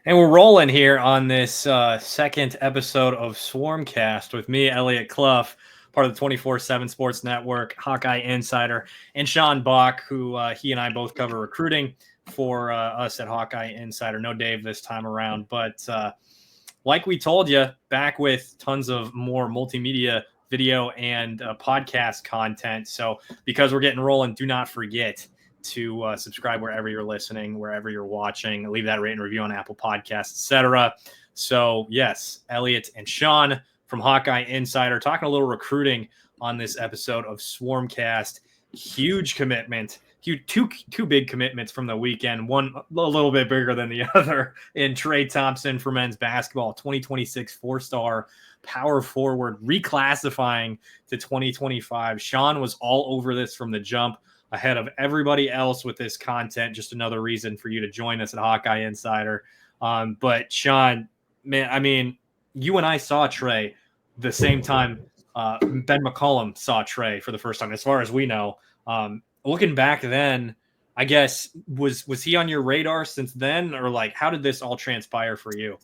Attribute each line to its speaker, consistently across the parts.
Speaker 1: And we're rolling here on this second episode of Swarmcast with me, Elliot Clough, part of the 24/7 Sports Network, Hawkeye Insider, and Sean Bach, who he and I both cover recruiting for us at Hawkeye Insider. No Dave this time around, but like we told you, back with tons of more multimedia video and podcast content. So because we're getting rolling, do not forget to subscribe wherever you're listening, wherever you're watching, leave that rate and review on Apple Podcasts, etc. So yes, Elliot and Sean from Hawkeye Insider talking a little recruiting on this episode of Swarmcast. Huge commitment, two big commitments from the weekend. One a little bit bigger than the other in Trey Thompson for men's basketball, 2026 four-star power forward, reclassifying to 2025. Sean was all over this from the jump, ahead of everybody else with this content. Just another reason for you to join us at Hawkeye Insider. But Sean, man, I mean, you and I saw Trey the same time Ben McCollum saw Trey for the first time, as far as we know. Looking back then, I guess, was he on your radar since then? Or like, how did this all transpire for you?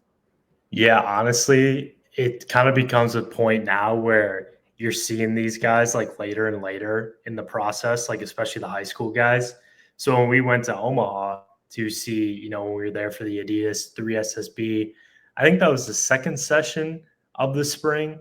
Speaker 2: Yeah, honestly, it kind of becomes a point now where you're seeing these guys like later and later in the process, like especially the high school guys. So when we went to Omaha to see, when we were there for the Adidas 3SSB, I think that was the second session of the spring.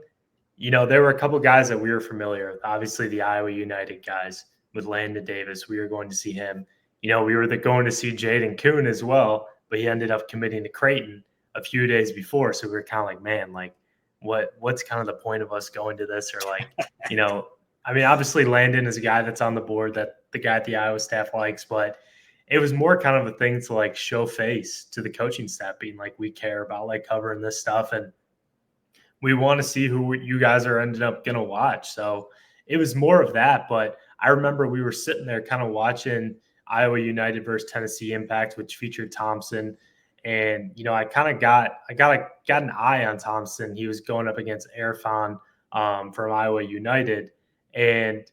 Speaker 2: There were a couple guys that we were familiar with. Obviously, the Iowa United guys with Landon Davis. We were going to see him. We were going to see Jaden Kuhn as well, but he ended up committing to Creighton a few days before. So we were kind of like, man, like what's kind of the point of us going to this? Or like, I mean, obviously Landon is a guy that's on the board that the guy at the Iowa staff likes, but it was more kind of a thing to like show face to the coaching staff, being like, we care about like covering this stuff and we want to see who you guys are ended up going to watch. So it was more of that. But I remember we were sitting there kind of watching Iowa United versus Tennessee Impact, which featured Thompson. And, I kind of got an eye on Thompson. He was going up against Irfan from Iowa United. And,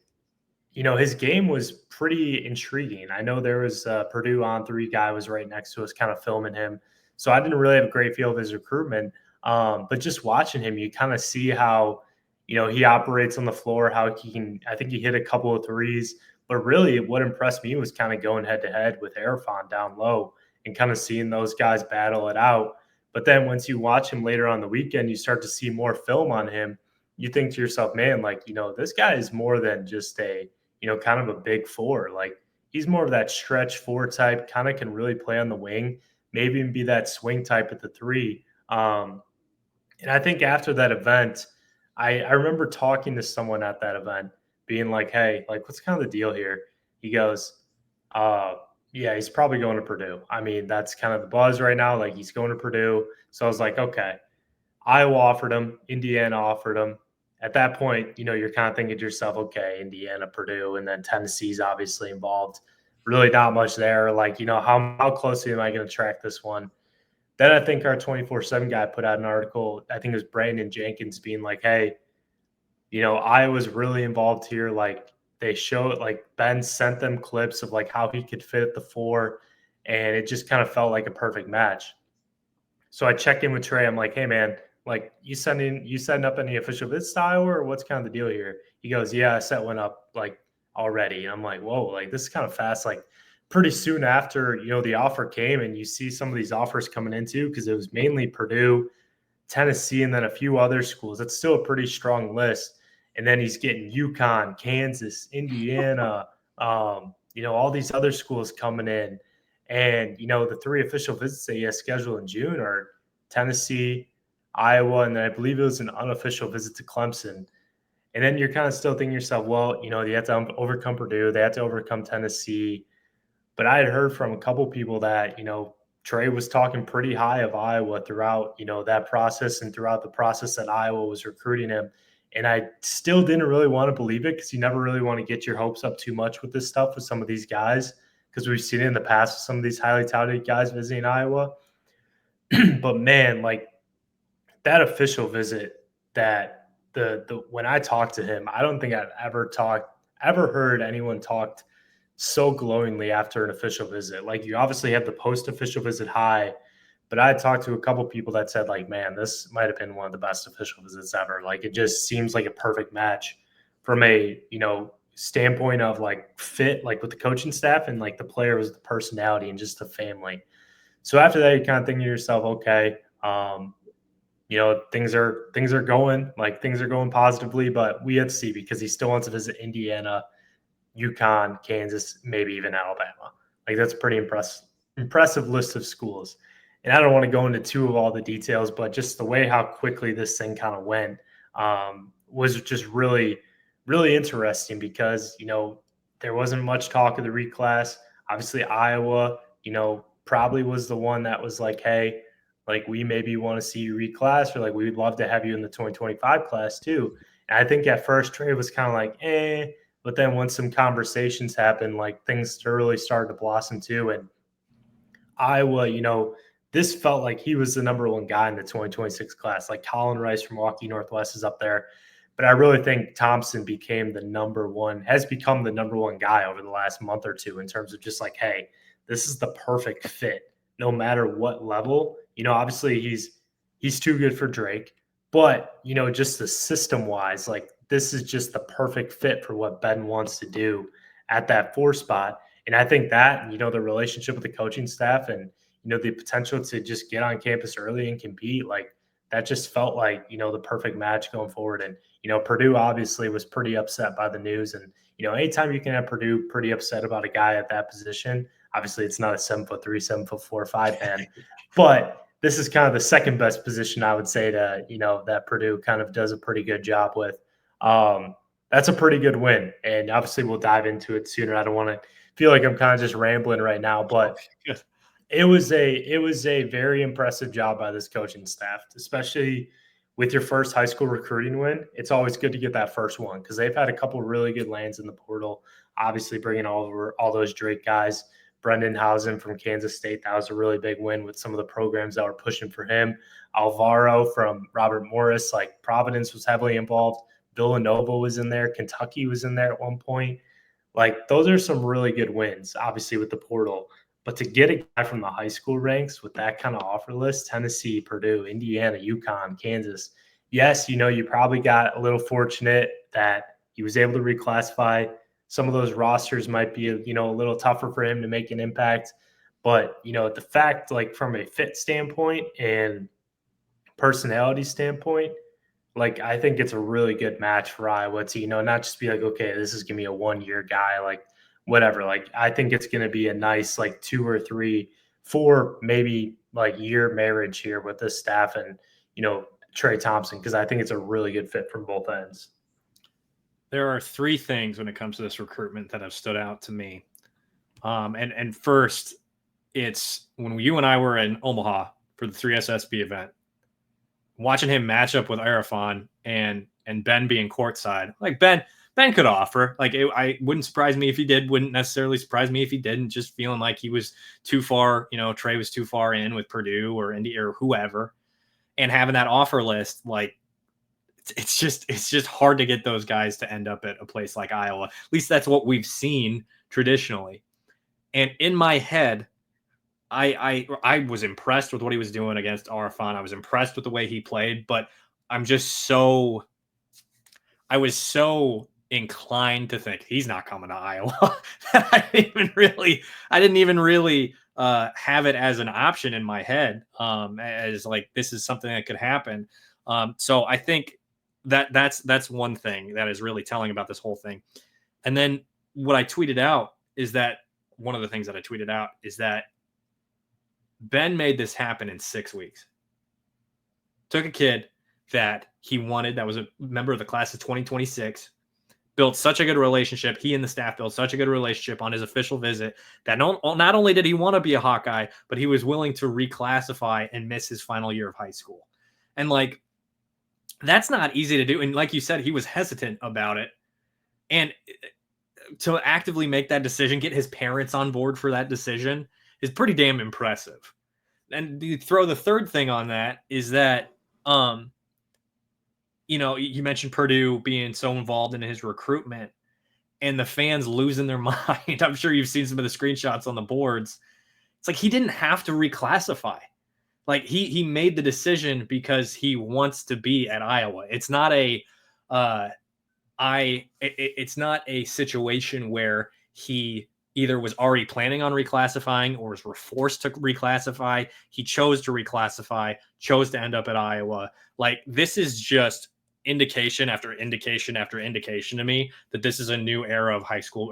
Speaker 2: his game was pretty intriguing. I know there was a Purdue On 3 guy was right next to us kind of filming him. So I didn't really have a great feel of his recruitment. But just watching him, you kind of see how, he operates on the floor, how he can, I think he hit a couple of threes. But really what impressed me was kind of going head to head with Irfan down low and kind of seeing those guys battle it out. But then once you watch him later on the weekend, you start to see more film on him. You think to yourself, man, like, this guy is more than just a, kind of a big four. Like he's more of that stretch four type, kind of can really play on the wing, maybe even be that swing type at the three. And I think after that event, I remember talking to someone at that event being like, hey, like, what's kind of the deal here? He goes, yeah, he's probably going to Purdue. I mean, that's kind of the buzz right now. Like he's going to Purdue. So I was like, okay, Iowa offered him, Indiana offered him. At that point, you're kind of thinking to yourself, okay, Indiana, Purdue, and then Tennessee's obviously involved. Really not much there. Like, how closely am I going to track this one? Then I think our 24/7 guy put out an article. I think it was Brandon Jenkins being like, hey, Iowa's really involved here. Like they showed, like Ben sent them clips of like how he could fit at the four, and it just kind of felt like a perfect match. So I checked in with Trey. I'm like, hey man, like you setting up any official visit style or what's kind of the deal here? He goes, yeah, I set one up like already. And I'm like, whoa, like this is kind of fast. Like pretty soon after, the offer came and you see some of these offers coming into, because it was mainly Purdue, Tennessee, and then a few other schools. It's still a pretty strong list. And then he's getting UConn, Kansas, Indiana, all these other schools coming in. And, the 3 official visits that he has scheduled in June are Tennessee, Iowa, and then I believe it was an unofficial visit to Clemson. And then you're kind of still thinking to yourself, well, you have to overcome Purdue. They have to overcome Tennessee. But I had heard from a couple people that, Trey was talking pretty high of Iowa throughout, that process and throughout the process that Iowa was recruiting him. And I still didn't really want to believe it because you never really want to get your hopes up too much with this stuff with some of these guys, because we've seen it in the past with some of these highly touted guys visiting Iowa. But man, like that official visit, that the when I talked to him, I don't think I've ever heard anyone talked so glowingly after an official visit. Like you obviously have the post official visit high, But I talked to a couple people that said, like, man, this might have been one of the best official visits ever. Like, it just seems like a perfect match from a, standpoint of like fit, like with the coaching staff, and like the player was the personality and just the family. So after that, you kind of think to yourself, okay, things are going positively, but we have to see because he still wants to visit Indiana, UConn, Kansas, maybe even Alabama. Like that's a pretty impressive list of schools. And I don't want to go into too of all the details, but just the way how quickly this thing kind of went was just really, really interesting because, there wasn't much talk of the reclass. Obviously, Iowa, probably was the one that was like, hey, like we maybe want to see you reclass, or like we'd love to have you in the 2025 class too. And I think at first Trey was kind of like, but then once some conversations happened, like things really started to blossom too. And Iowa, this felt like he was the number one guy in the 2026 class. Like Colin Rice from Milwaukee Northwest is up there. But I really think Thompson has become the number one guy over the last month or two in terms of just like, hey, this is the perfect fit no matter what level. Obviously he's too good for Drake, but just the system wise, like this is just the perfect fit for what Ben wants to do at that 4 spot. And I think that, the relationship with the coaching staff and, the potential to just get on campus early and compete, like that just felt like, the perfect match going forward. And, Purdue obviously was pretty upset by the news. And, anytime you can have Purdue pretty upset about a guy at that position, obviously it's not a 7'3", 7'4", 5 man, but this is kind of the second best position I would say to, that Purdue kind of does a pretty good job with. That's a pretty good win. And obviously we'll dive into it sooner. I don't want to feel like I'm kind of just rambling right now, but it was a very impressive job by this coaching staff, especially with your first high school recruiting win. It's always good to get that first one because they've had a couple really good lands in the portal. Obviously, bringing over all those Drake guys, Brendan Housen from Kansas State, that was a really big win with some of the programs that were pushing for him. Alvaro from Robert Morris, like Providence was heavily involved. Villanova was in there. Kentucky was in there at one point. Like those are some really good wins, obviously with the portal. But to get a guy from the high school ranks with that kind of offer list, Tennessee, Purdue, Indiana, UConn, Kansas, yes, you probably got a little fortunate that he was able to reclassify. Some of those rosters might be, a little tougher for him to make an impact. But, the fact, like from a fit standpoint and personality standpoint, like I think it's a really good match for Iowa to, not just be like, okay, this is gonna be a 1-year guy, like whatever. Like I think it's gonna be a nice like 2 or 3, 4 maybe like year marriage here with this staff and Trey Thompson, because I think it's a really good fit from both ends.
Speaker 1: There are 3 things when it comes to this recruitment that have stood out to me. And first, it's when you and I were in Omaha for the 3SSB event, watching him match up with Arafon and Ben being courtside. Like Ben could offer. Like I wouldn't surprise me if he did. Wouldn't necessarily surprise me if he didn't. Just feeling like he was too far. Trey was too far in with Purdue or Indy or whoever, and having that offer list, like it's just hard to get those guys to end up at a place like Iowa. At least that's what we've seen traditionally. And in my head, I was impressed with what he was doing against Arafon. I was impressed with the way he played, but I was so inclined to think he's not coming to Iowa. I didn't even really have it as an option in my head, as like this is something that could happen. So I think that's one thing that is really telling about this whole thing. And then what I tweeted out is that one of the things that I tweeted out is that Ben made this happen in 6 weeks. Took a kid that he wanted, that was a member of the class of 2026, built such a good relationship. He and the staff built such a good relationship on his official visit that not only did he want to be a Hawkeye, but he was willing to reclassify and miss his final year of high school. And like, that's not easy to do. And like you said, he was hesitant about it. And to actively make that decision, get his parents on board for that decision is pretty damn impressive. And you throw the third thing on that is that, you mentioned Purdue being so involved in his recruitment and the fans losing their mind. I'm sure you've seen some of the screenshots on the boards. It's like he didn't have to reclassify. Like he made the decision because he wants to be at Iowa. It's not it's not a situation where he either was already planning on reclassifying or was forced to reclassify. He chose to reclassify, chose to end up at Iowa. Like, this is just indication after indication after indication to me that this is a new era of high school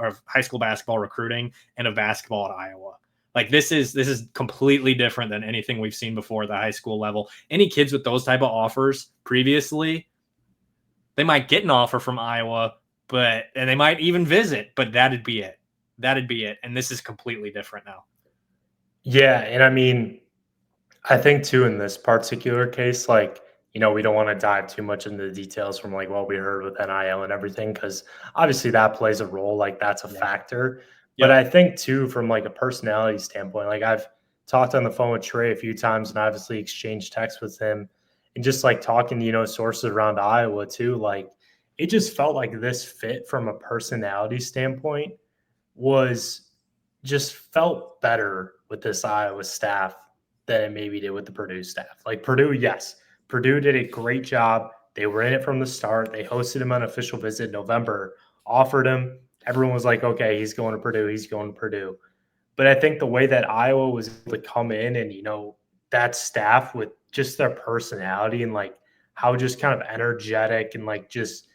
Speaker 1: basketball recruiting and of basketball at Iowa. Like, this is completely different than anything we've seen before at the high school level. Any kids with those type of offers previously, they might get an offer from Iowa, and they might even visit, but that'd be it. And this is completely different now.
Speaker 2: Yeah. And I mean, I think too, in this particular case, like, we don't want to dive too much into the details from like what we heard with NIL and everything, because obviously that plays a role, like that's a factor. But
Speaker 1: Yep.
Speaker 2: I think too, from like a personality standpoint, like I've talked on the phone with Trey a few times and obviously exchanged texts with him, and just like talking to, sources around Iowa too, like it just felt like this fit from a personality standpoint just felt better with this Iowa staff than it maybe did with the Purdue staff. Like Purdue, yes, Purdue did a great job. They were in it from the start. They hosted him on an official visit in November, offered him. Everyone was like, okay, he's going to Purdue. He's going to Purdue. But I think the way that Iowa was able to come in and, that staff with just their personality and like how just kind of energetic and like just,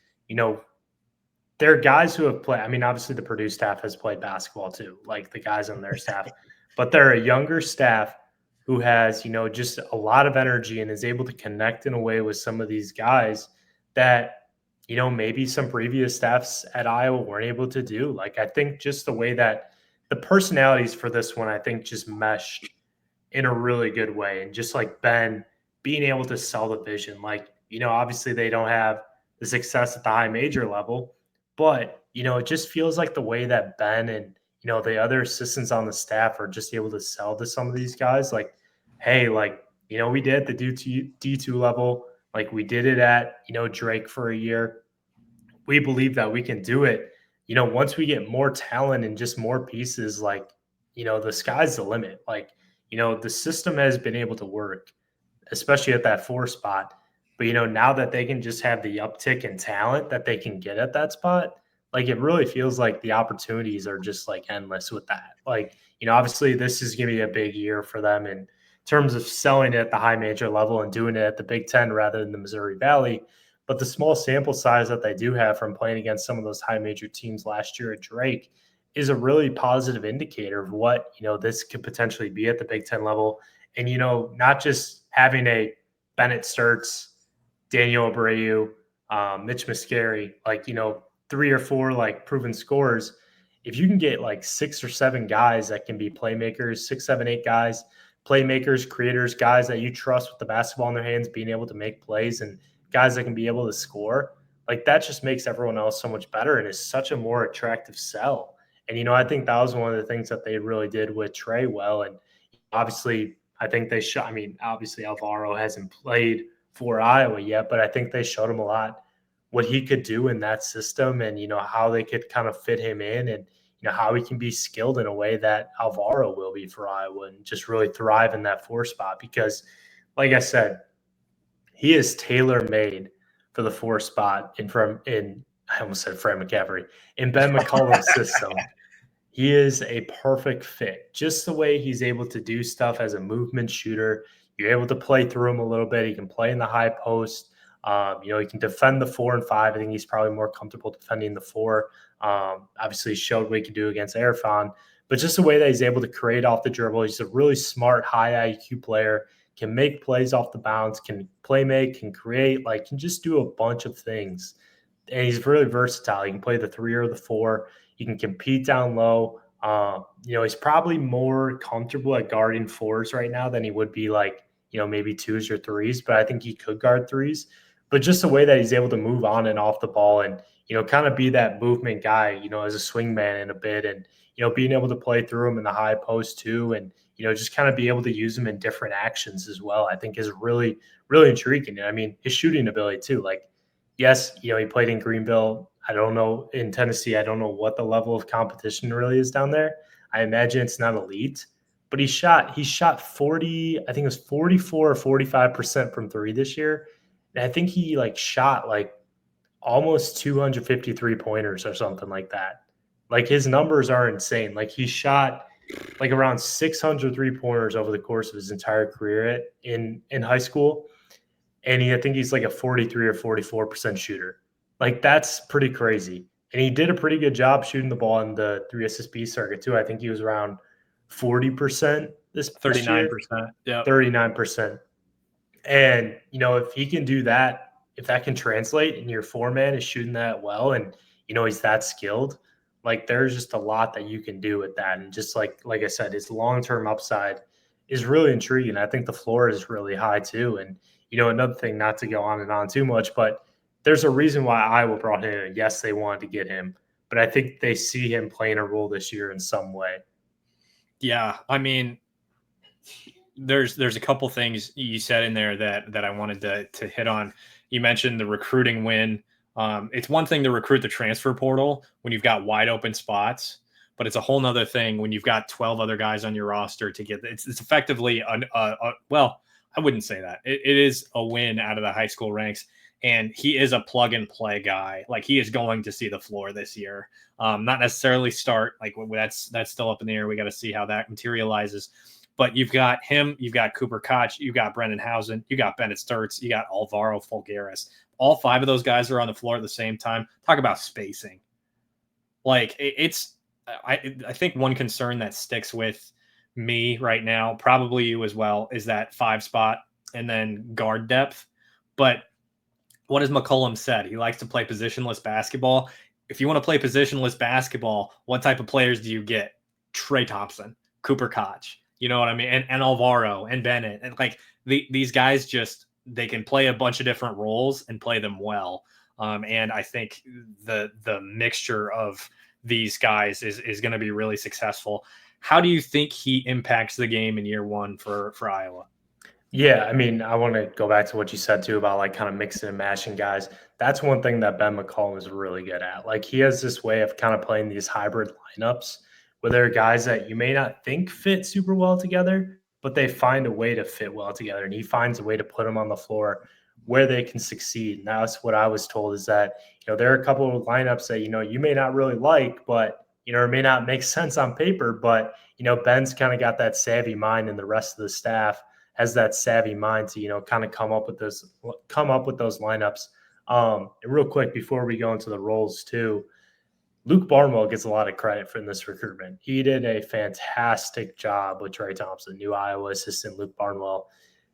Speaker 2: there are guys who have played. I mean, obviously the Purdue staff has played basketball too, like the guys on their staff, but they're a younger staff who has, just a lot of energy and is able to connect in a way with some of these guys that, maybe some previous staffs at Iowa weren't able to do. Like, I think just the way that the personalities for this one, I think just meshed in a really good way. And just like Ben being able to sell the vision, like, obviously they don't have the success at the high major level, but, it just feels like the way that Ben and, the other assistants on the staff are just able to sell to some of these guys. Like, hey, like, we did at the D2 level, like we did it at, Drake for a year. We believe that we can do it. Once we get more talent and just more pieces, like, the sky's the limit. Like, the system has been able to work, especially at that 4 spot. But, now that they can just have the uptick in talent that they can get at that spot, like it really feels like the opportunities are just like endless with that. Like, obviously this is going to be a big year for them in terms of selling it at the high major level and doing it at the Big Ten rather than the Missouri Valley. But the small sample size that they do have from playing against some of those high major teams last year at Drake is a really positive indicator of what, this could potentially be at the Big Ten level. And, not just having a Bennett Sturts, Daniel Abreu, Mitch Muscari, like, 3 or 4 like proven scorers. If you can get like 6 or 7 guys that can be playmakers, 6, 7, 8 guys, playmakers, creators, guys that you trust with the basketball in their hands, being able to make plays, and guys that can be able to score, like that just makes everyone else so much better and is such a more attractive sell. And, I think that was one of the things that they really did with Trey well. And obviously, I think they shot. I mean, obviously, Alvaro hasn't played for Iowa yet, but I think they showed him a lot what he could do in that system and, how they could kind of fit him in and, how he can be skilled in a way that Alvaro will be for Iowa and just really thrive in that 4 spot. Because, like I said, he is tailor-made for the 4 spot I almost said Fred McCaffrey, in Ben McCollum's system. He is a perfect fit. Just the way he's able to do stuff as a movement shooter. You're able to play through him a little bit. He can play in the high post. He can defend the 4 and 5. I think he's probably more comfortable defending the 4. Obviously, he showed what he could do against Erfan. But just the way that he's able to create off the dribble, he's a really smart, high IQ player, can make plays off the bounce, can play make, can create, like can just do a bunch of things. And he's really versatile. He can play the 3 or the 4. He can compete down low. He's probably more comfortable at guarding 4s right now than he would be like, maybe 2s or 3s, but I think he could guard 3s. But just the way that he's able to move on and off the ball and, kind of be that movement guy, as a swingman in a bit and, being able to play through him in the high post too. And, just kind of be able to use him in different actions as well, I think is really, really intriguing. And I mean, his shooting ability too, like, yes, he played in Greenville. I don't know in Tennessee. I don't know what the level of competition really is down there. I imagine it's not elite, but he shot 40, I think it was 44 or 45% from three this year. And I think he like shot like almost 253 pointers or something like that. Like his numbers are insane. Like he shot like around 600 3-pointers over the course of his entire career in high school. And I think he's like a 43 or 44% shooter. Like that's pretty crazy. And he did a pretty good job shooting the ball in the 3SSB circuit too. I think he was around 40% this past year.
Speaker 1: 39%. Yeah.
Speaker 2: 39%. And, if he can do that, if that can translate and your four-man is shooting that well and, he's that skilled, like there's just a lot that you can do with that. And just like I said, his long-term upside is really intriguing. I think the floor is really high too. And, another thing, not to go on and on too much, but there's a reason why Iowa brought him in. Yes, they wanted to get him, but I think they see him playing a role this year in some way.
Speaker 1: Yeah, I mean, there's a couple things you said in there that I wanted to hit on. You mentioned the recruiting win. It's one thing to recruit the transfer portal when you've got wide open spots, but it's a whole nother thing when you've got 12 other guys on your roster to get. It's effectively well, I wouldn't say that. It is a win out of the high school ranks, and he is a plug and play guy. Like he is going to see the floor this year. Not necessarily start. Like that's still up in the air. We got to see how that materializes. But you've got him, you've got Cooper Koch, you got Brendan Housen, you got Bennett Sturts, you got Alvaro Folgueras. All five of those guys are on the floor at the same time. Talk about spacing. Like I think one concern that sticks with me right now, probably you as well, is that 5 spot and then guard depth. But what has McCollum said? He likes to play positionless basketball. If you want to play positionless basketball, what type of players do you get? Trey Thompson, Cooper Koch. You know what I mean? And Alvaro and Bennett. And like these guys they can play a bunch of different roles and play them well. And I think the mixture of these guys is going to be really successful. How do you think he impacts the game in year one for Iowa?
Speaker 2: Yeah, I mean, I want to go back to what you said too about like kind of mixing and mashing guys. That's one thing that Ben McCollum is really good at. Like he has this way of kind of playing these hybrid lineups where there are guys that you may not think fit super well together, but they find a way to fit well together. And he finds a way to put them on the floor where they can succeed. And that's what I was told is that, there are a couple of lineups that, you may not really like, but, it may not make sense on paper, but, Ben's kind of got that savvy mind and the rest of the staff has that savvy mind to, kind of come up with those lineups. And real quick, before we go into the roles too, Luke Barnwell gets a lot of credit for this recruitment. He did a fantastic job with Trey Thompson, new Iowa assistant Luke Barnwell.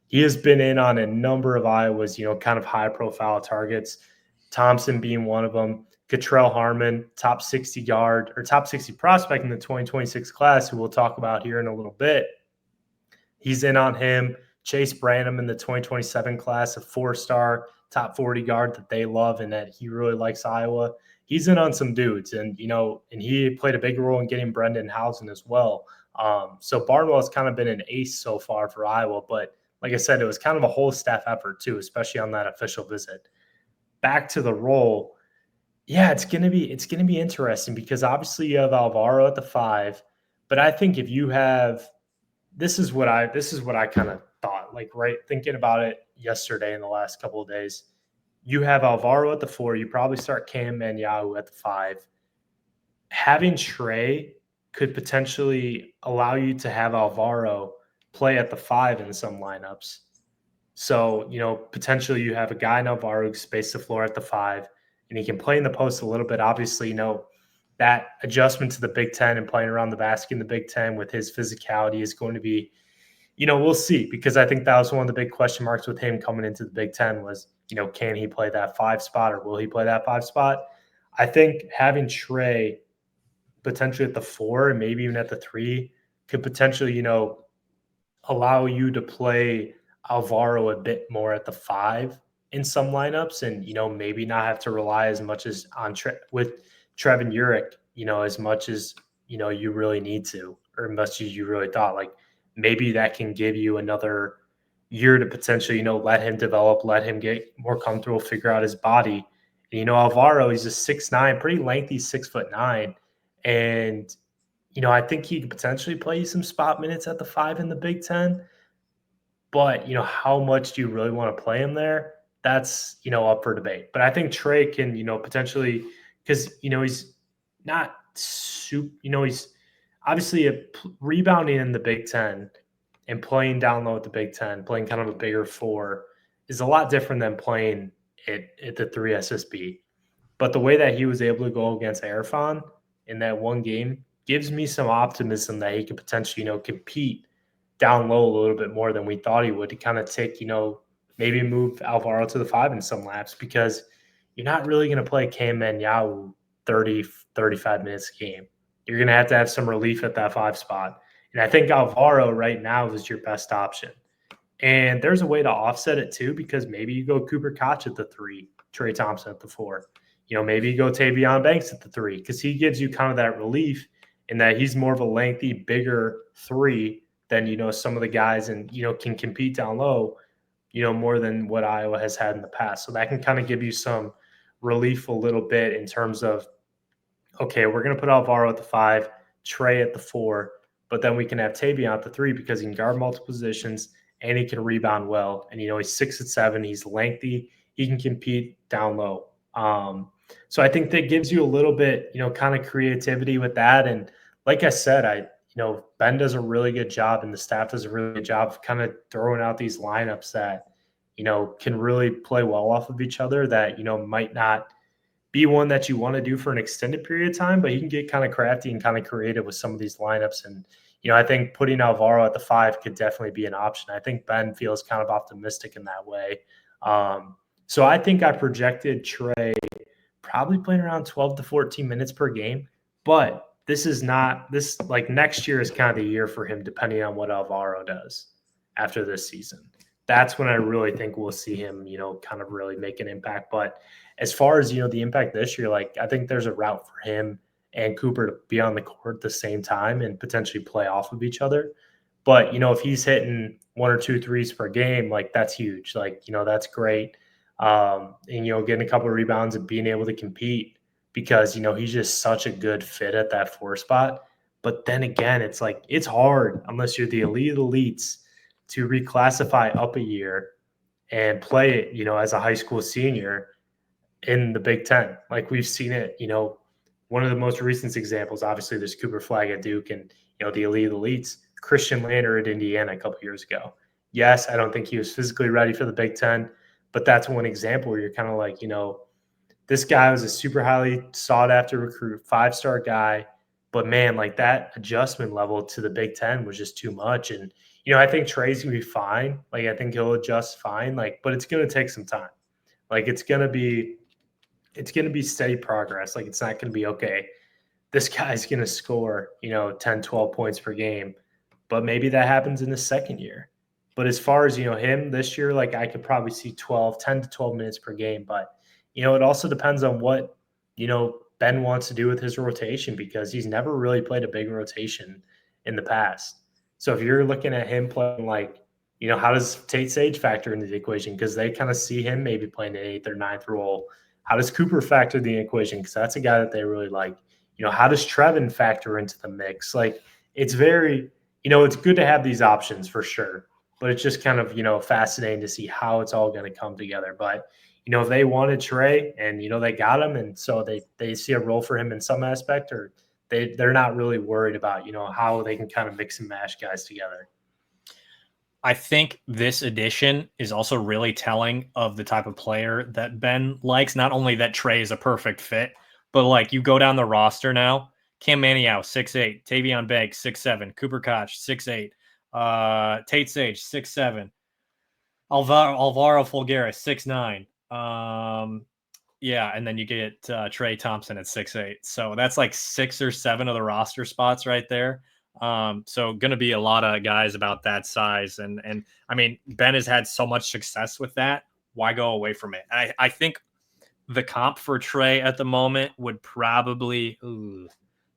Speaker 2: He has been in on a number of Iowa's, kind of high profile targets, Thompson being one of them. Catrell Harmon, top 60 guard or top 60 prospect in the 2026 class, who we'll talk about here in a little bit. He's in on him. Chase Branham in the 2027 class, a 4-star top 40 guard that they love and that he really likes Iowa. He's in on some dudes, and and he played a big role in getting Brendan Housen as well. So Barnwell has kind of been an ace so far for Iowa, but like I said, it was kind of a whole staff effort too, especially on that official visit. Back to the role, yeah, it's gonna be interesting because obviously you have Alvaro at the 5, but I think if you have this is what I kind of thought, like right thinking about it yesterday in the last couple of days. You have Alvaro at the 4. You probably start Cam Manyahu at the 5. Having Trey could potentially allow you to have Alvaro play at the 5 in some lineups. So, potentially you have a guy in Alvaro who can space the floor at the 5, and he can play in the post a little bit. Obviously, that adjustment to the Big Ten and playing around the basket in the Big Ten with his physicality is going to be, we'll see, because I think that was one of the big question marks with him coming into the Big Ten was, can he play that 5 spot or will he play that 5 spot? I think having Trey potentially at the 4 and maybe even at the 3 could potentially, allow you to play Alvaro a bit more at the 5 in some lineups and, maybe not have to rely as much as on with Trevin Urick, as much as, you really need to, or as much as you really thought. Like maybe that can give you another year to potentially, let him develop, let him get more comfortable, figure out his body. And, Alvaro, he's a 6'9", pretty lengthy 6'9", and I think he could potentially play you some spot minutes at the 5 in the Big Ten. But, how much do you really want to play him there? That's, up for debate. But I think Trey can, potentially, because, he's not he's obviously rebounding in the Big Ten and playing down low at the Big Ten, playing kind of a bigger 4 is a lot different than playing it at the 3 SSB. But the way that he was able to go against Arifon in that one game gives me some optimism that he could potentially, compete down low a little bit more than we thought he would to kind of take, maybe move Alvaro to the 5 in some laps, because you're not really going to play Cam Manyahu 30, 35 minutes a game. You're going to have some relief at that 5 spot. And I think Alvaro right now is your best option. And there's a way to offset it too, because maybe you go Cooper Koch at the 3, Trey Thompson at the 4. Maybe you go Tavion Banks at the 3, because he gives you kind of that relief in that he's more of a lengthy, bigger 3 than, some of the guys, and, can compete down low, more than what Iowa has had in the past. So that can kind of give you some relief a little bit in terms of, okay, we're going to put Alvaro at the 5, Trey at the 4, but then we can have Tavion at the 3 because he can guard multiple positions and he can rebound well. And, he's 6'7", he's lengthy, he can compete down low. So I think that gives you a little bit, kind of creativity with that. And like I said, Ben does a really good job, and the staff does a really good job of kind of throwing out these lineups that, can really play well off of each other, that, might not be one that you want to do for an extended period of time, but you can get kind of crafty and kind of creative with some of these lineups. And, I think putting Alvaro at the 5 could definitely be an option. I think Ben feels kind of optimistic in that way. So I think I projected Trey probably playing around 12 to 14 minutes per game, but next year is kind of the year for him, depending on what Alvaro does after this season. That's when I really think we'll see him, kind of really make an impact. But as far as, the impact this year, I think there's a route for him and Cooper to be on the court at the same time and potentially play off of each other. But, if he's hitting 1 or 2 threes per game, that's huge. That's great. And, getting a couple of rebounds and being able to compete, because, he's just such a good fit at that 4 spot. But then again, it's hard unless you're the elite elites to reclassify up a year and play it, as a high school senior in the Big Ten. We've seen it, one of the most recent examples, obviously there's Cooper Flagg at Duke and, the elite elites, Christian Lander at Indiana a couple years ago. Yes, I don't think he was physically ready for the Big Ten, but that's one example where you're kind of this guy was a super highly sought after recruit, 5-star guy, but man, that adjustment level to the Big Ten was just too much. And, I think Trey's going to be fine. I think he'll adjust fine, but it's going to take some time. It's going to be steady progress. It's not going to be, okay, this guy's going to score, 10, 12 points per game, but maybe that happens in the second year. But as far as, him this year, I could probably see 10 to 12 minutes per game. But, it also depends on what, Ben wants to do with his rotation, because he's never really played a big rotation in the past. So if you're looking at him playing, how does Tate Sage factor into the equation? Because they kind of see him maybe playing an 8th or 9th role. How does Cooper factor the equation? Because that's a guy that they really like. How does Trevin factor into the mix? It's very, it's good to have these options for sure. But it's just kind of, fascinating to see how it's all going to come together. But, if they wanted Trey and, they got him, and so they see a role for him in some aspect, or they're not really worried about, how they can kind of mix and mash guys together.
Speaker 1: I think this addition is also really telling of the type of player that Ben likes. Not only that Trey is a perfect fit, but you go down the roster now, Cam Manyahu, 6'8", Tavion Banks, 6'7", Cooper Koch, 6'8", Tate Sage, 6'7", Alvaro Folgueras, 6'9". And then you get Trey Thompson at 6'8". So that's 6 or 7 of the roster spots right there. So going to be a lot of guys about that size. And I mean, Ben has had so much success with that. Why go away from it? I think the comp for Trey at the moment would probably,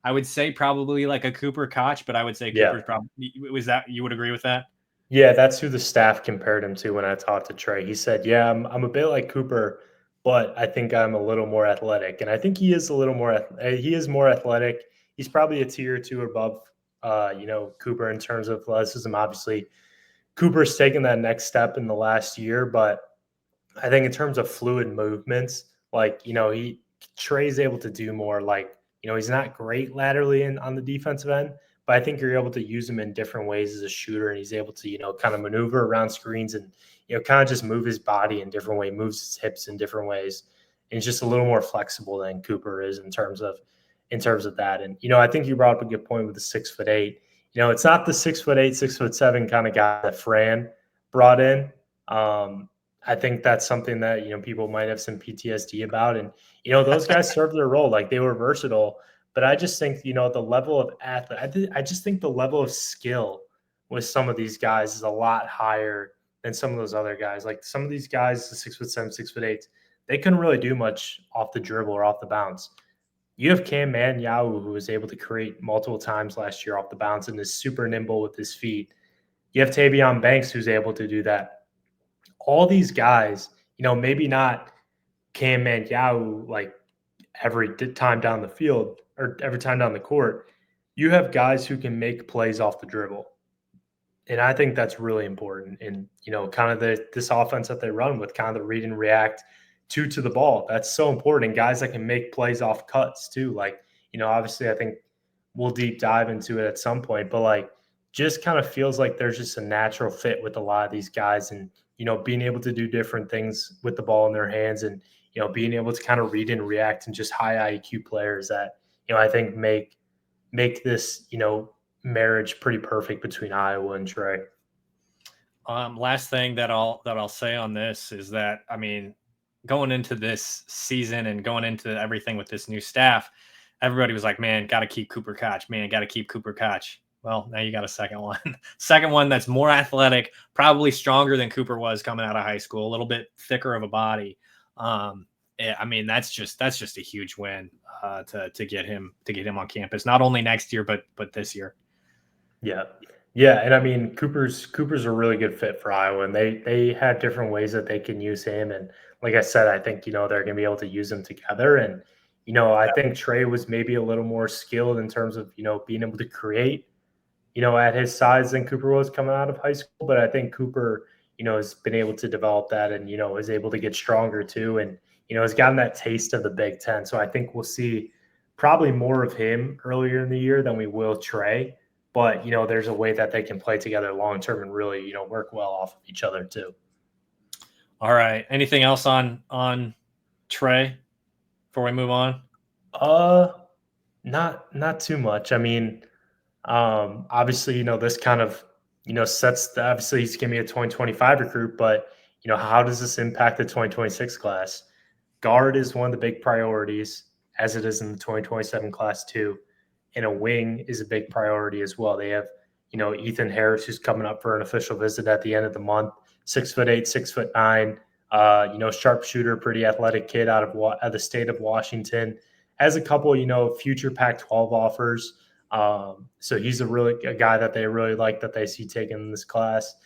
Speaker 1: I would say probably a Cooper Koch, but I would say Cooper's probably, you would agree with that?
Speaker 2: Yeah, that's who the staff compared him to when I talked to Trey. He said, yeah, I'm a bit like Cooper, but I think I'm a little more athletic. And I think he is more athletic. he's probably a tier or two above, Cooper in terms of athleticism. Obviously, Cooper's taken that next step in the last year, but I think in terms of fluid movements, Trey's able to do more. He's not great laterally on the defensive end, but I think you're able to use him in different ways as a shooter, and he's able to, kind of maneuver around screens and, kind of just move his body in different ways, moves his hips in different ways. And he's just a little more flexible than Cooper is in terms of that. And, I think you brought up a good point with the 6'8". It's not the 6'8", 6'7" kind of guy that Fran brought in. I think that's something that, people might have some PTSD about. And, those guys served their role. Like, they were versatile. But I just think, the level of athlete, I just think the level of skill with some of these guys is a lot higher than some of those other guys. Like, some of these guys, the 6'7", 6'8", they couldn't really do much off the dribble or off the bounce. You have Cam Manyahu, who was able to create multiple times last year off the bounce and is super nimble with his feet. You have Tavion Banks, who's able to do that. All these guys, maybe not Cam Manyahu like every time down the field or every time down the court. You have guys who can make plays off the dribble. And I think that's really important in, kind of this offense that they run with, kind of the read and react to the ball. That's so important. And guys that can make plays off cuts too. Like, obviously I think we'll deep dive into it at some point, but just kind of feels like there's just a natural fit with a lot of these guys and, being able to do different things with the ball in their hands and, being able to kind of read and react and just high IQ players that, I think make this, marriage pretty perfect between Iowa and Trey.
Speaker 1: Last thing that I'll say on this is that, I mean, going into this season and going into everything with this new staff, everybody was like, man, got to keep Cooper Koch. Man, got to keep Cooper Koch. Well, now you got a second one. Second one that's more athletic, probably stronger than Cooper was coming out of high school, a little bit thicker of a body. I mean, that's just a huge win to get him on campus, not only next year, but this year.
Speaker 2: Yeah. Yeah. And I mean, Cooper's a really good fit for Iowa, and they have different ways that they can use him. And like I said, I think, they're going to be able to use them together. And, I think Trey was maybe a little more skilled in terms of, being able to create, at his size than Cooper was coming out of high school. But I think Cooper, has been able to develop that and, is able to get stronger too. And, has gotten that taste of the Big Ten. So I think we'll see probably more of him earlier in the year than we will Trey. But, there's a way that they can play together long-term and really, work well off of each other too.
Speaker 1: All right. Anything else on Trey before we move on?
Speaker 2: Not too much. I mean, obviously, this kind of, sets obviously he's going to be a 2025 recruit, but, how does this impact the 2026 class? Guard is one of the big priorities, as it is in the 2027 class too. And a wing is a big priority as well. They have, Ethan Harris, who's coming up for an official visit at the end of the month, 6'8", 6'9", sharpshooter, pretty athletic kid out of the state of Washington. Has a couple, future Pac-12 offers. So he's a guy that they really like that they see taken in this class.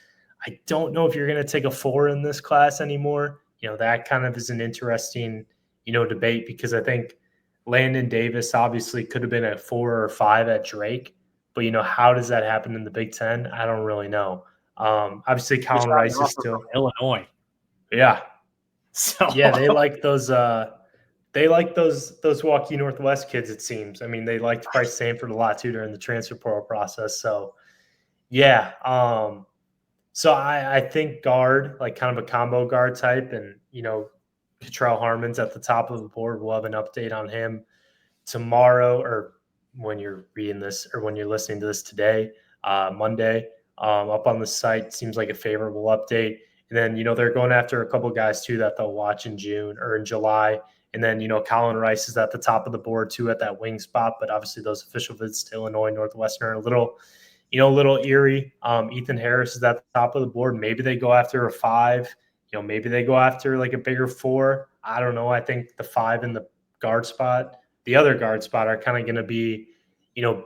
Speaker 2: I don't know if you're going to take a 4 in this class anymore. That kind of is an interesting, debate, because I think Landon Davis obviously could have been at 4 or 5 at Drake, but how does that happen in the Big Ten? I don't really know. Obviously Colin Rice is still
Speaker 1: Illinois.
Speaker 2: Yeah.
Speaker 1: So
Speaker 2: yeah, they like those Waukee Northwest kids, it seems. I mean, they liked Bryce Sanford a lot too during the transfer portal process. So yeah. So I think guard, like kind of a combo guard type, and Cottrell Harmon's at the top of the board. We'll have an update on him tomorrow, or when you're reading this or when you're listening to this today, Monday, up on the site. Seems like a favorable update. And then, they're going after a couple guys too that they'll watch in June or in July. And then, Colin Rice is at the top of the board too at that wing spot. But obviously those official visits to Illinois Northwestern are a little eerie. Ethan Harris is at the top of the board. Maybe they go after a 5. Maybe they go after like a bigger 4. I don't know. I think the 5 in the guard spot, the other guard spot, are kind of going to be,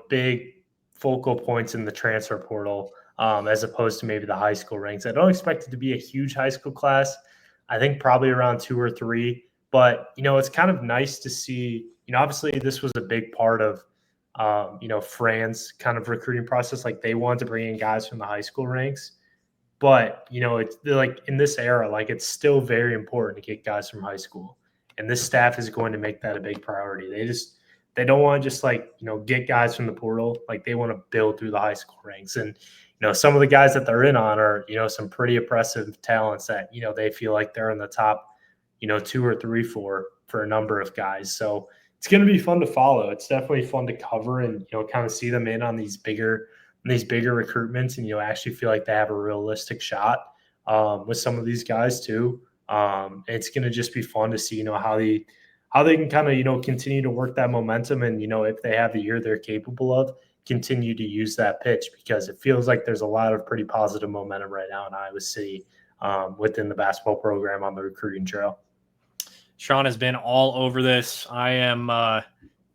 Speaker 2: big focal points in the transfer portal, as opposed to maybe the high school ranks. I don't expect it to be a huge high school class. I think probably around 2 or 3. But, it's kind of nice to see, obviously this was a big part of Fran's kind of recruiting process. Like they want to bring in guys from the high school ranks, but it's like in this era, like it's still very important to get guys from high school, and this staff is going to make that a big priority. They don't want to just like get guys from the portal. Like they want to build through the high school ranks, and some of the guys that they're in on are some pretty impressive talents that they feel like they're in the top 2 or 3 for a number of guys. So it's going to be fun to follow. It's definitely fun to cover and kind of see them in on these bigger recruitments, and actually feel like they have a realistic shot with some of these guys too. It's going to just be fun to see how they can kind of continue to work that momentum, and if they have the year they're capable of, continue to use that pitch, because it feels like there's a lot of pretty positive momentum right now in Iowa City within the basketball program on the recruiting trail.
Speaker 1: Sean has been all over this. I am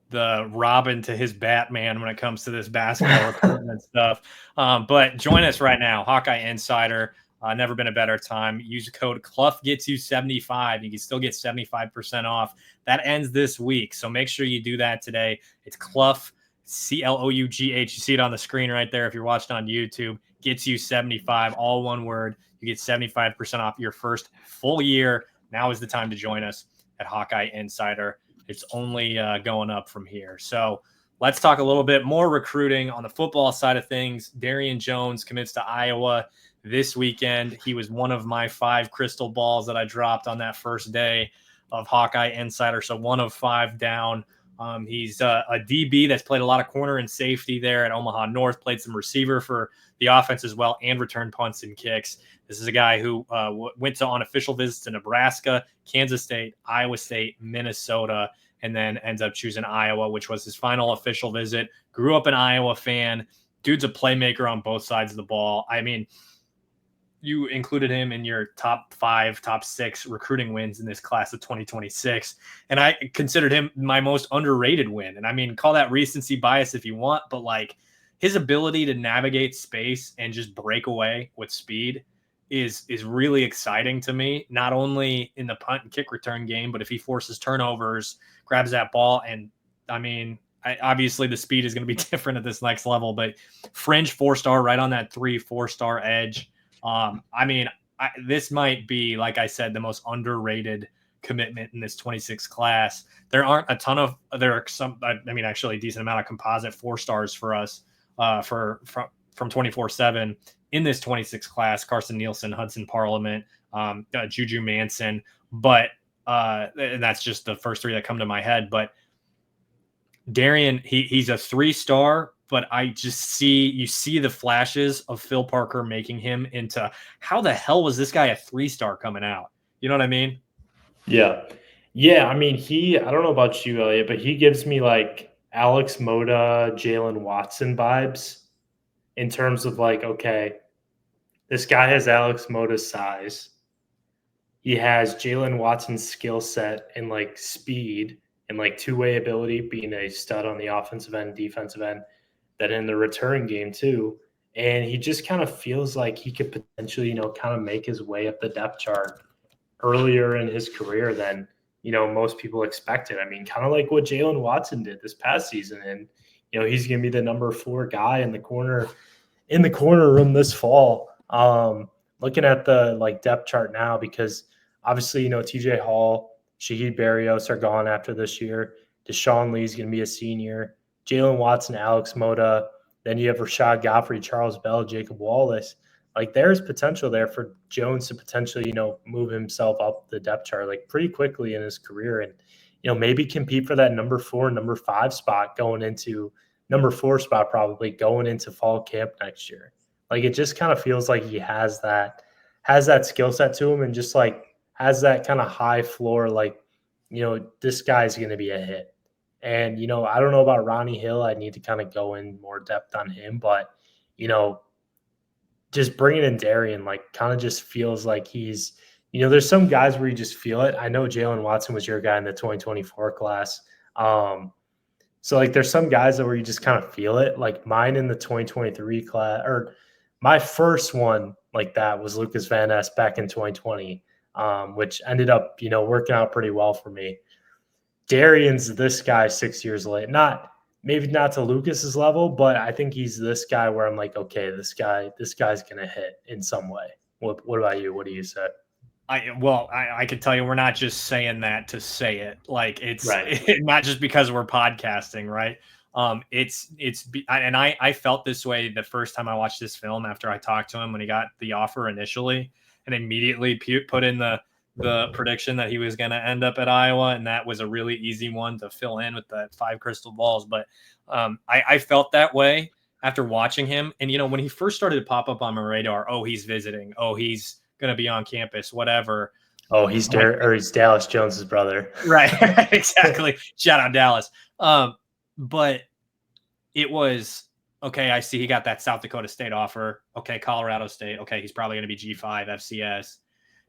Speaker 1: the Robin to his Batman when it comes to this basketball recruitment stuff. But join us right now, Hawkeye Insider. Never been a better time. Use the code Clough gets you 75. You can still get 75% off. That ends this week, so make sure you do that today. It's Clough, Clough. You see it on the screen right there if you're watching on YouTube. Gets you 75, all one word. You get 75% off your first full year. Now is the time to join us at Hawkeye Insider. It's only going up from here. So let's talk a little bit more recruiting on the football side of things. Darion Jones commits to Iowa this weekend. He was one of my 5 crystal balls that I dropped on that first day of Hawkeye Insider. So 1 of 5 down. He's a DB that's played a lot of corner and safety there at Omaha North, played some receiver for the offense as well, and returned punts and kicks. This is a guy who went on official visits to Nebraska, Kansas State, Iowa State, Minnesota, and then ends up choosing Iowa, which was his final official visit. Grew up an Iowa fan. Dude's a playmaker on both sides of the ball. I mean, you included him in your top 5, top 6 recruiting wins in this class of 2026. And I considered him my most underrated win. And I mean, call that recency bias if you want, but like his ability to navigate space and just break away with speed is really exciting to me, not only in the punt and kick return game, but if he forces turnovers, grabs that ball. And I mean, obviously the speed is going to be different at this next level, but fringe 4-star right on that 3-4-star edge. I mean, this might be, like I said, the most underrated commitment in this 26 class. There are some, I mean, actually a decent amount of composite 4-stars for us from 24/7 in this 26 class. Carson Nielsen, Hudson Parliament, Juju Manson, but and that's just the first 3 that come to my head. But Darion, he's a 3-star, but you see the flashes of Phil Parker making him into, how the hell was this guy a 3-star coming out? You know what I mean?
Speaker 2: Yeah. Yeah. I mean, I don't know about you, Elliot, but he gives me like Alex Moda, Jalen Watson vibes in terms of like, okay, this guy has Alex Moda's size. He has Jalen Watson's skill set and like speed and like two-way ability, being a stud on the offensive end, defensive end, that in the return game too. And he just kind of feels like he could potentially, kind of make his way up the depth chart earlier in his career than, most people expected. I mean, kind of like what Jalen Watson did this past season. And, he's going to be the number 4 guy in the corner room this fall. Looking at the like depth chart now, because obviously, TJ Hall, Shaheed Barrios are gone after this year. Deshaun Lee's going to be a senior. Jalen Watson, Alex Moda. Then you have Rashad Godfrey, Charles Bell, Jacob Wallace. Like there's potential there for Jones to potentially, move himself up the depth chart like pretty quickly in his career, and maybe compete for that number 4, number 5 spot going into number 4 spot, probably going into fall camp next year. Like it just kind of feels like he has that skill set to him, and just like has that kind of high floor, like, this guy's going to be a hit. And, I don't know about Ronnie Hill. I need to kind of go in more depth on him, but, just bringing in Darion, like kind of just feels like he's, there's some guys where you just feel it. I know Jalen Watson was your guy in the 2024 class. So like there's some guys that where you just kind of feel it, like mine in the 2023 class, or my first one like that was Lucas Van Ness back in 2020, which ended up, working out pretty well for me. Darion's this guy 6 years late. Not maybe not to Lucas's level, but I think he's this guy where I'm like, okay, this guy's gonna hit in some way. What about you? What do you say?
Speaker 1: I could tell you we're not just saying that to say it. Like it's
Speaker 2: Right.
Speaker 1: not just because we're podcasting, right? I felt this way the first time I watched this film after I talked to him when he got the offer initially, and immediately put in the prediction that he was going to end up at Iowa, and that was a really easy one to fill in with the 5 crystal balls. But I felt that way after watching him, and when he first started to pop up on my radar, oh, he's visiting, oh, he's going to be on campus, whatever.
Speaker 2: Oh, he's Dallas Jones's brother.
Speaker 1: Right. Exactly. Shout out Dallas. But it was, okay, I see he got that South Dakota State offer. Okay, Colorado State. Okay, he's probably going to be G5, FCS.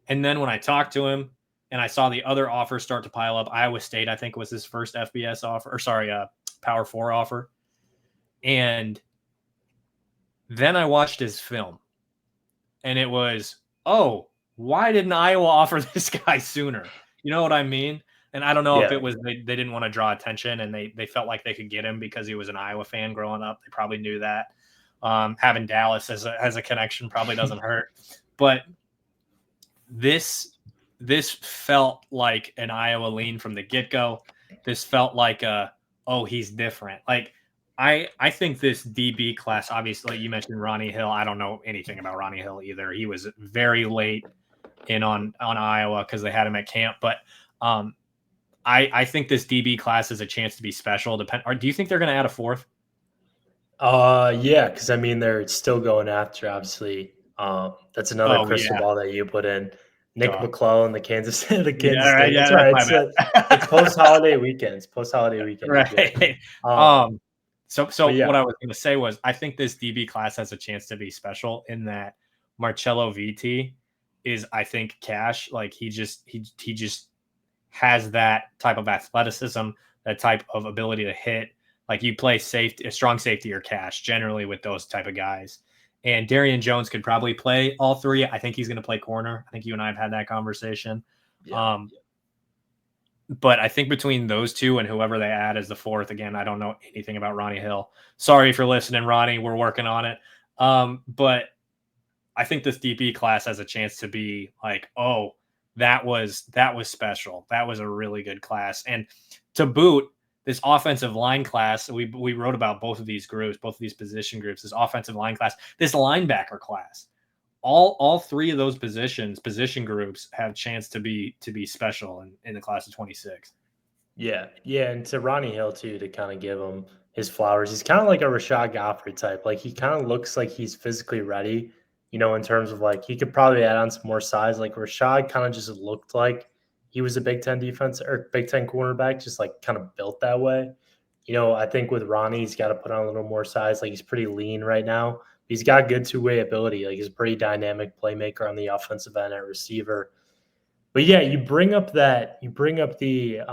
Speaker 1: And then when I talked to him and I saw the other offers start to pile up, Iowa State, I think, was his first FBS offer, Power 4 offer. And then I watched his film. And it was, oh, why didn't Iowa offer this guy sooner? You know what I mean? And I don't know if it was they didn't want to draw attention and they felt like they could get him because he was an Iowa fan growing up. They probably knew that. Having Dallas as a connection probably doesn't hurt. But this felt like an Iowa lean from the get-go. This felt like he's different. Like I think this DB class, obviously you mentioned Ronnie Hill. I don't know anything about Ronnie Hill either. He was very late in on Iowa because they had him at camp. But I think this DB class has a chance to be special. Do you think they're going to add a 4th?
Speaker 2: Yeah, because I mean they're still going after. Obviously, that's another crystal ball that you put in. Nick McClellan, the Kansas State.
Speaker 1: Right,
Speaker 2: that's right. It's post-holiday weekend.
Speaker 1: Right. So what I was going to say was I think this DB class has a chance to be special in that Marcello VT is, I think, cash. Like he just has that type of athleticism, that type of ability to hit. Like you play a strong safety or cash generally with those type of guys. And Darion Jones could probably play all 3. I think he's going to play corner. I think you and I have had that conversation. Yeah. But I think between those 2 and whoever they add as the 4th, again, I don't know anything about Ronnie Hill. Sorry if you're listening, Ronnie. We're working on it. But I think this DB class has a chance to be like, oh, that was special. That was a really good class. And to boot, this offensive line class, we wrote about both of these groups, both of these position groups, this offensive line class, this linebacker class. All 3 of those position groups have chance to be special in the class of 26.
Speaker 2: Yeah, and to Ronnie Hill too, to kind of give him his flowers. He's kind of like a Rashad Godfrey type. Like he kind of looks like he's physically ready, in terms of like he could probably add on some more size. Like Rashad kind of just looked like he was a Big Ten defense or Big Ten cornerback, just like kind of built that way. I think with Ronnie, he's got to put on a little more size. Like he's pretty lean right now. He's got good 2-way ability. Like he's a pretty dynamic playmaker on the offensive end at receiver. But yeah, you bring up the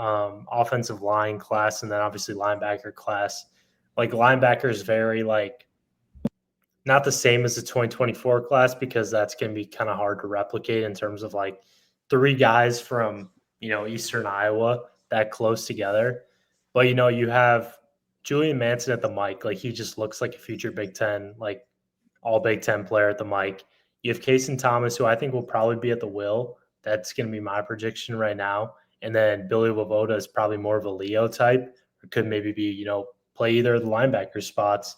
Speaker 2: offensive line class and then obviously linebacker class. Like linebacker is very like not the same as the 2024 class because that's going to be kind of hard to replicate in terms of like 3 guys from, Eastern Iowa that close together. But, you have Julian Manson at the mic. Like he just looks like a future Big Ten, like all Big Ten player at the mic. You have Kason Thomas, who I think will probably be at the will. That's going to be my prediction right now. And then Billy Wovoda is probably more of a Leo type, or could maybe be, play either of the linebacker spots.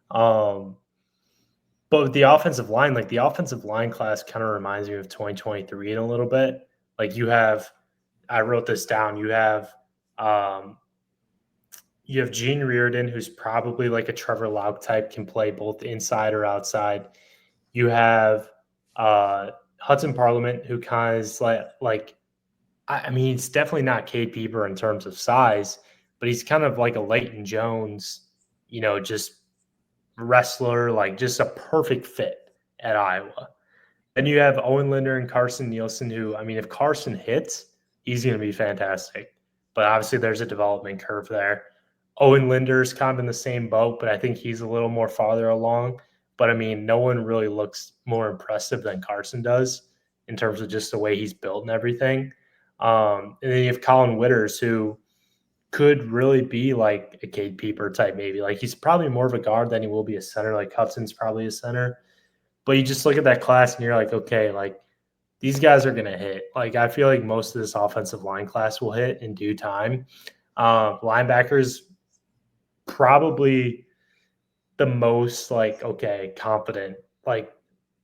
Speaker 2: But with the offensive line, like the offensive line class kind of reminds me of 2023 in a little bit. Like I wrote this down. You have Gene Reardon, who's probably like a Trevor Lauk type, can play both inside or outside. You have Hudson Parliament, who kind of is like I mean, he's definitely not Cade Peeper in terms of size, but he's kind of like a Leighton Jones, just wrestler, like just a perfect fit at Iowa. Then you have Owen Linder and Carson Nielsen, who, I mean, if Carson hits, he's going to be fantastic. But obviously there's a development curve there. Owen Linder's kind of in the same boat, but I think he's a little more farther along. But I mean, no one really looks more impressive than Carson does in terms of just the way he's built and everything. And then you have Colin Witters, who could really be like a Cade Peeper type, maybe. Like he's probably more of a guard than he will be a center. Like Hudson's probably a center. But you just look at that class and you're like, okay, like these guys are gonna hit. Like I feel like most of this offensive line class will hit in due time. Linebackers probably the most like okay, confident. Like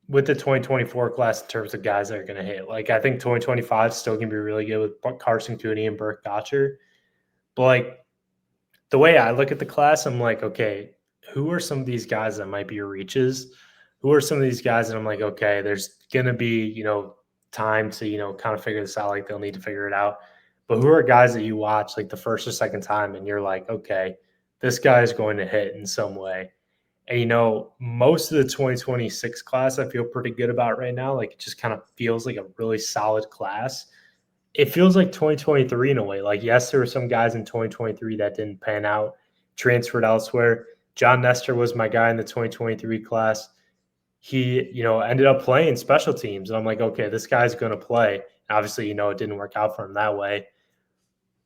Speaker 2: with the 2024 class in terms of guys that are going to hit. Like I think 2025 is still going to be really good with Carson Cooney and Burke Gotcher. But like the way I look at the class, I'm like, okay, who are some of these guys that might be reaches? Who are some of these guys that I'm like, okay, there's going to be, time to, kind of figure this out. Like they'll need to figure it out. But who are guys that you watch like the first or second time and you're like, okay, this guy is going to hit in some way. And, most of the 2026 class I feel pretty good about right now. Like it just kind of feels like a really solid class. It feels like 2023 in a way. Like, yes, there were some guys in 2023 that didn't pan out, transferred elsewhere. John Nestor was my guy in the 2023 class. He, ended up playing special teams. And I'm like, okay, this guy's going to play. And obviously, it didn't work out for him that way.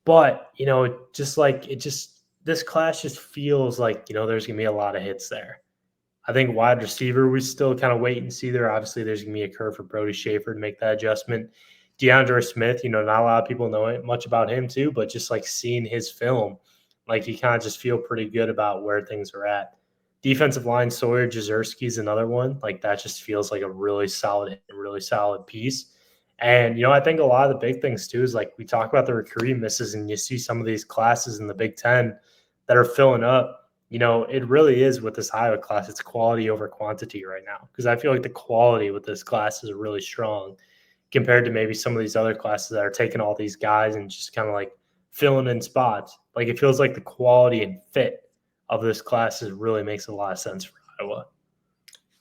Speaker 2: But, this class just feels like, there's going to be a lot of hits there. I think wide receiver, we still kind of wait and see there. Obviously, there's going to be a curve for Brody Schaefer to make that adjustment. DeAndre Smith, not a lot of people know much about him too, but just like seeing his film, like you kind of just feel pretty good about where things are at. Defensive line, Sawyer Jazerski is another one. Like that just feels like a really solid piece. And, I think a lot of the big things too is like we talk about the recruiting misses and you see some of these classes in the Big Ten that are filling up. It really is with this Iowa class. It's quality over quantity right now because I feel like the quality with this class is really strong compared to maybe some of these other classes that are taking all these guys and just kind of like filling in spots. Like it feels like the quality and fit of this class really makes a lot of sense for Iowa.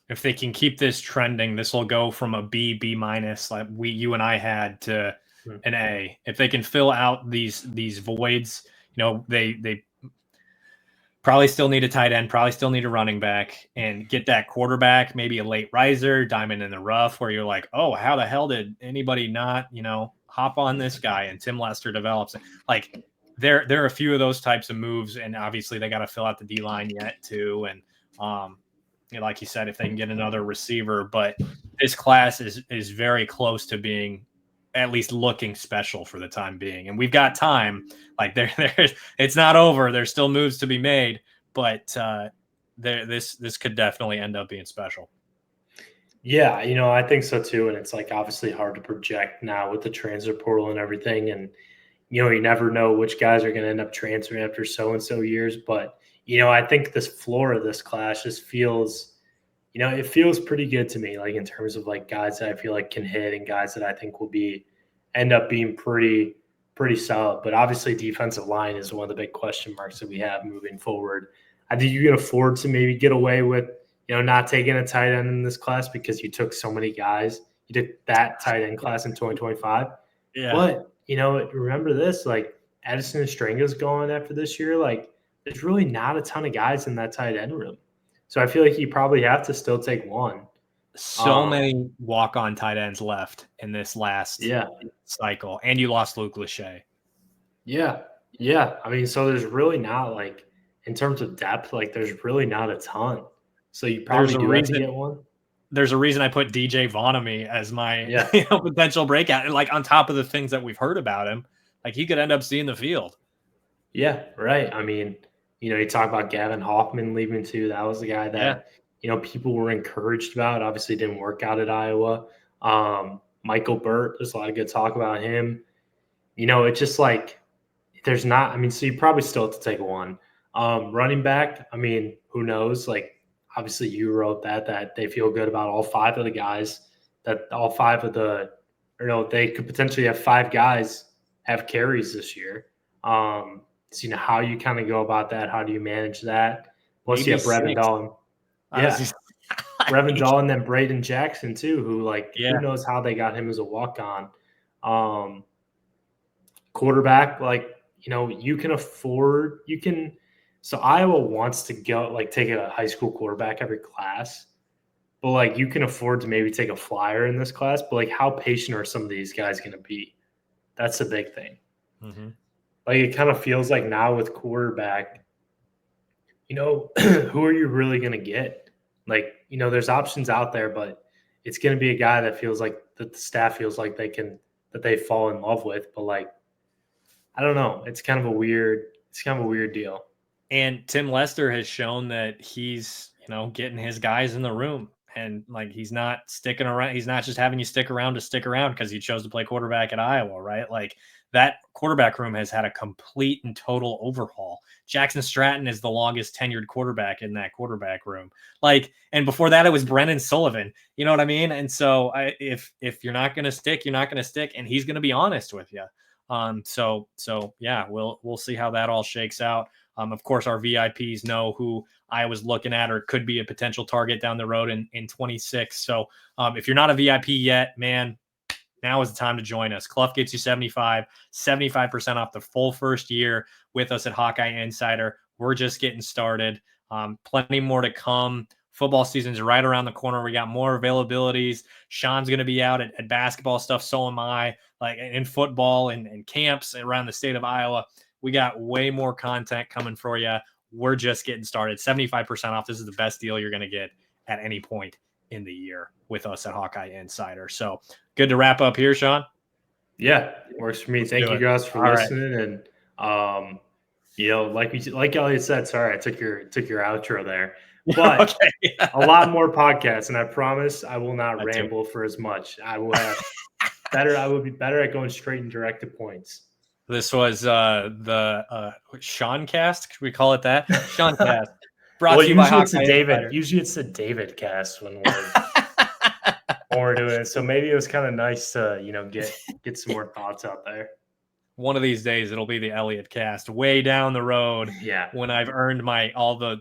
Speaker 1: If they can keep this trending, this will go from a B minus like you and I had to an A. If they can fill out these voids, they probably still need a tight end, probably still need a running back, and get that quarterback, maybe a late riser, diamond in the rough, where you're like, oh, how the hell did anybody not, hop on this guy? And Tim Lester develops it. Like there are a few of those types of moves, and obviously they got to fill out the D line yet too. And like you said, if they can get another receiver, but this class is very close to being at least looking special for the time being. And we've got time. Like there's it's not over. There's still moves to be made, but this could definitely end up being special.
Speaker 2: Yeah, I think so too. And it's like obviously hard to project now with the transfer portal and everything. And you never know which guys are going to end up transferring after so and so years. But I think this floor of this class just feels, it feels pretty good to me, like in terms of like guys that I feel like can hit and guys that I think will end up being pretty solid. But obviously defensive line is one of the big question marks that we have moving forward. I think you can afford to maybe get away with, not taking a tight end in this class because you took so many guys. You did that tight end class in 2025.
Speaker 1: Yeah.
Speaker 2: But, remember this, like Addison Estranga's gone after this year. Like there's really not a ton of guys in that tight end room. So I feel like you probably have to still take one.
Speaker 1: So many walk-on tight ends left in this last cycle. And you lost Luke Lachey.
Speaker 2: Yeah. Yeah. I mean, so there's really not like in terms of depth, like there's really not a ton. So you probably have to get one.
Speaker 1: There's a reason I put DJ Vonamy as my potential breakout. And like on top of the things that we've heard about him, like he could end up seeing the field.
Speaker 2: Yeah, right. I mean, you talk about Gavin Hoffman leaving too. That was the guy that, people were encouraged about. Obviously didn't work out at Iowa. Michael Burt, there's a lot of good talk about him. It's just like there's not – I mean, so you probably still have to take one. Running back, I mean, who knows? Like, obviously you wrote that they feel good about all five of the guys, that all five of the – they could potentially have five guys have carries this year. So, how you kind of go about that. How do you manage that? Plus, you have Brevin Dahl. Brevin Dahl and then Braden Jackson, too, who, who knows how they got him as a walk-on. Quarterback, you can afford – so Iowa wants to go, take a high school quarterback every class. But, you can afford to maybe take a flyer in this class. But, how patient are some of these guys going to be? That's the big thing.
Speaker 1: Mm-hmm.
Speaker 2: Like it kind of feels like now with quarterback, who are you really going to get? Like, there's options out there, but it's going to be a guy that feels like that the staff feels like that they fall in love with. But like, I don't know. It's kind of a weird deal.
Speaker 1: And Tim Lester has shown that he's, getting his guys in the room, and like he's not sticking around. He's not just having you stick around to stick around because he chose to play quarterback at Iowa, right? Like that quarterback room has had a complete and total overhaul. Jackson Stratton is the longest tenured quarterback in that quarterback room. Like, and before that, it was Brennan Sullivan. You know what I mean? And so if you're not going to stick, you're not going to stick, and he's going to be honest with you. So yeah, we'll see how that all shakes out. Of course, our VIPs know who I was looking at or could be a potential target down the road in 26. So if you're not a VIP yet, man, now is the time to join us. Clough gets you 75% off the full first year with us at Hawkeye Insider. We're just getting started. Plenty more to come. Football season's right around the corner. We got more availabilities. Sean's going to be out at basketball stuff. So am I, like in football and camps around the state of Iowa. We got way more content coming for you. We're just getting started. 75% off. This is the best deal you're going to get at any point in the year with us at Hawkeye Insider. So good to wrap up here, Sean.
Speaker 2: Yeah, works for me. Thank you guys for listening. Right. And like Elliot said, sorry I took your outro there. But a lot more podcasts, and I promise I will not ramble for as much. I will have I would be better at going straight and direct to points.
Speaker 1: This was the Swarmcast. Could we call it that? Swarmcast.
Speaker 2: Brought to you by Hawkeye David. Usually it's the David cast when we're doing it. So maybe it was kind of nice to get some more thoughts out there.
Speaker 1: One of these days it'll be the Elliott cast way down the road.
Speaker 2: Yeah.
Speaker 1: When I've earned all the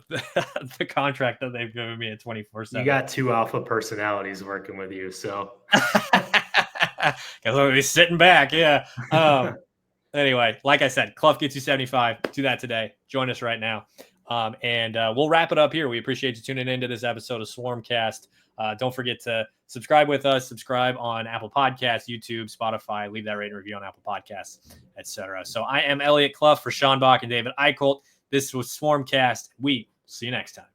Speaker 1: contract that they've given me at 24/7.
Speaker 2: You got two alpha personalities working with you, so
Speaker 1: because I'll be sitting back. Yeah. Anyway, like I said, Clough gets you 75. Do that today. Join us right now. And we'll wrap it up here. We appreciate you tuning into this episode of Swarmcast. Don't forget to subscribe with us. Subscribe on Apple Podcasts, YouTube, Spotify. Leave that rating review on Apple Podcasts, etc. So I am Elliot Clough for Sean Bach and David Eicholt. This was Swarmcast. We see you next time.